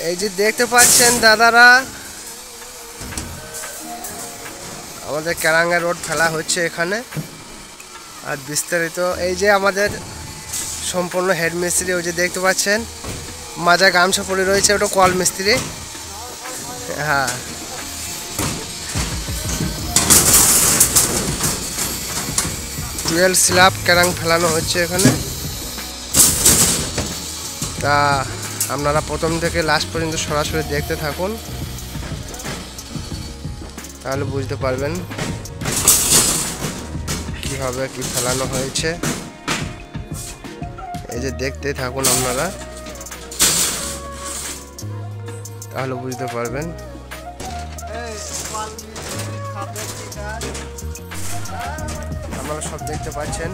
এই যে দেখতে পাচ্ছেন দাদারা, আমাদের কেরাঙ্গা রোড ফেলা হচ্ছে এখানে। আর বিস্তারিত এই যে আমাদের সম্পূর্ণ হেড মিস্ত্রি, ওই যে দেখতে পাচ্ছেন মাজা গামছা পরে রয়েছে, ওটা কল মিস্ত্রি। হ্যাঁ, টুয়েলভ স্ল্যাব কেরাং ফেলানো হচ্ছে এখানে। তা আপনারা প্রথম থেকে লাস্ট পর্যন্ত সরাসরি দেখতে থাকুন, তাহলে বুঝতে পারবেন কিভাবে কি ফেলানো হয়েছে। এই যে দেখতে থাকুন আপনারা, তাহলে বুঝতে পারবেন। আপনারা সব দেখতে পাচ্ছেন।